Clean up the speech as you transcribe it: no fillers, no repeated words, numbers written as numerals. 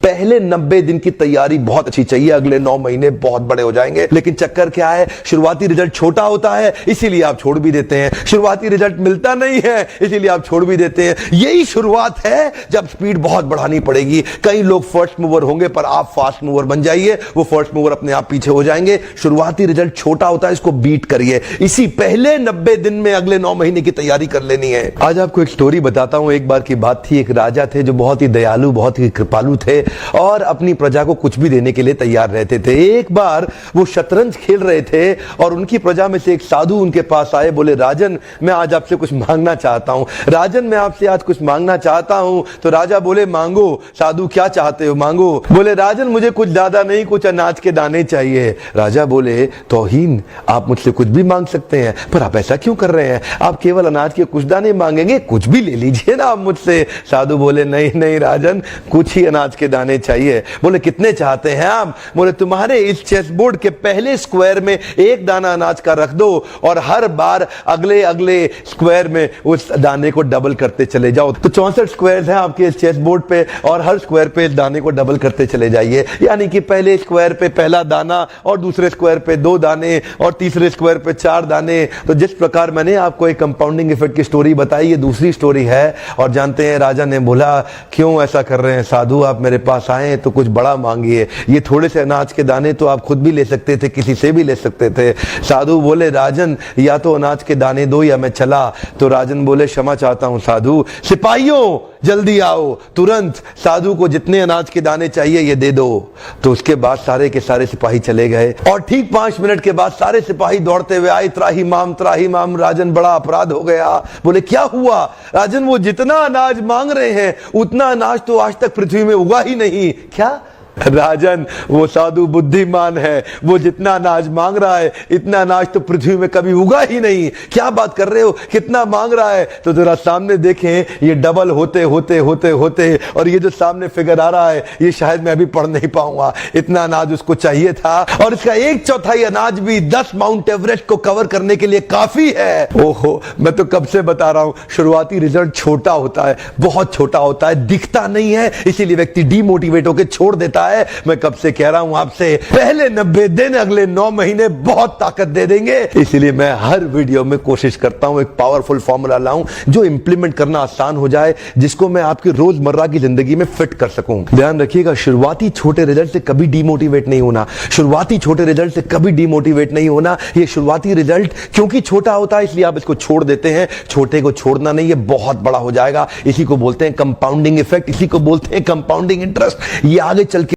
पहले 90 दिन की तैयारी बहुत अच्छी चाहिए, अगले 9 महीने बहुत बड़े हो जाएंगे। लेकिन चक्कर क्या है, शुरुआती रिजल्ट छोटा होता है, इसीलिए आप छोड़ भी देते हैं। शुरुआती रिजल्ट मिलता नहीं है, इसीलिए आप छोड़ भी देते हैं। यही शुरुआत है जब स्पीड बहुत बढ़ानी पड़ेगी। कई लोग फर्स्ट मूवर होंगे, पर आप फास्ट मूवर बन जाइए, वो फर्स्ट मूवर अपने आप पीछे हो जाएंगे। शुरुआती रिजल्ट छोटा होता है, इसको बीट करिए। इसी पहले 90 दिन में अगले 9 महीने की तैयारी कर लेनी है। आज आपको एक स्टोरी बताता हूं। एक बार की बात थी, एक राजा थे जो बहुत ही दयालु, बहुत ही कृपालु थे और अपनी प्रजा को कुछ भी देने के लिए तैयार रहते थे। एक बार वो शतरंज खेल रहे थे और उनकी प्रजा में से एक साधु उनके पास आए। बोले, राजन मैं आज आपसे कुछ मांगना चाहता हूं। राजन मैं आपसे आज कुछ मांगना चाहता हूं। तो राजा बोले, मांगो। साधु, क्या चाहते हो, मांगो। बोले, राजन मुझे कुछ ज्यादा नहीं, कुछ अनाज के दाने चाहिए। राजा बोले, तौहीन, आप मुझसे कुछ भी मांग सकते हैं, पर आप ऐसा क्यों कर रहे हैं? आप केवल अनाज के कुछ दाने मांगेंगे, कुछ भी ले लीजिए ना आप मुझसे। साधु बोले, नहीं नहीं राजन, कुछ ही अनाज के दाने चाहिए। बोले, कितने चाहते हैं आप? बोले, तुम्हारे इस चेस बोर्ड के पहले स्क्वायर में एक दाना अनाज का रख दो और हर बार अगले अगले स्क्वायर में उस दाने को डबल करते चले जाओ। तो 64 स्क्वायर्स हैं आपके इस चेस बोर्ड पे और हर स्क्वायर पे इस दाने को डबल करते चले जाइए। यानी कि पहले स्क्वायर पे पहला दाना और दूसरे स्क्वायर पे 2 दाने और तीसरे स्क्वायर पे 4 दाने। तो जिस प्रकार मैंने आपको एक कंपाउंडिंग इफेक्ट की स्टोरी बताई, ये दूसरी स्टोरी है। और जानते हैं, राजा ने बोला, क्यों ऐसा कर रहे हैं साधु, आप मेरे पास आए तो कुछ बड़ा मांगिए। ये थोड़े से अनाज के दाने तो आप खुद भी ले सकते थे, किसी से भी ले सकते थे। साधु बोले, राजन या तो अनाज के दाने दो या मैं चला। तो राजन बोले, क्षमा चाहता हूं साधु, सिपाहियों जल्दी आओ तुरंत, साधु को जितने अनाज के दाने चाहिए ये दे दो। तो उसके बाद सारे के सारे सिपाही चले गए और ठीक 5 मिनट के बाद सारे सिपाही दौड़ते हुए आए, त्राही माम। राजन, बड़ा अपराध हो गया। बोले, क्या हुआ? राजन, वो जितना अनाज मांग रहे हैं उतना अनाज तो आज तक पृथ्वी में उगा ही नहीं। क्या? राजन, वो साधु बुद्धिमान है, वो जितना अनाज मांग रहा है इतना अनाज तो पृथ्वी में कभी उगा ही नहीं। क्या बात कर रहे हो, कितना मांग रहा है? तो जरा सामने देखें, ये डबल होते होते होते होते और ये जो सामने फिगर आ रहा है ये शायद मैं अभी पढ़ नहीं पाऊंगा। इतना अनाज उसको चाहिए था और इसका 1/4 अनाज भी 10 माउंट एवरेस्ट को कवर करने के लिए काफी है। ओहो, मैं तो कब से बता रहा हूं, शुरुआती रिजल्ट छोटा होता है, बहुत छोटा होता है, दिखता नहीं है, इसीलिए व्यक्ति डीमोटिवेट होकर छोड़ देता है। मैं कब से कह रहा हूं आपसे, पहले 90 दिन अगले 9 महीने बहुत ताकत दे देंगे। इसलिए मैं हर वीडियो में कोशिश करता हूं एक पावरफुल फॉर्मूला लाऊं जो इंप्लीमेंट करना आसान हो जाए, जिसको मैं आपकी रोजमर्रा की जिंदगी में फिट कर सकूं। ध्यान रखिएगा, शुरुआती छोटे रिजल्ट से कभी डीमोटिवेट नहीं होना। शुरुआती छोटे रिजल्ट से कभी डीमोटिवेट नहीं होना। ये शुरुआती रिजल्ट क्योंकि छोटा होता है इसलिए आप इसको छोड़ देते हैं। छोटे को छोड़ना नहीं, ये बहुत बड़ा हो जाएगा। इसी को बोलते हैं कंपाउंडिंग इफेक्ट, इसी को बोलते हैं कंपाउंडिंग इंटरेस्ट। ये आगे चल के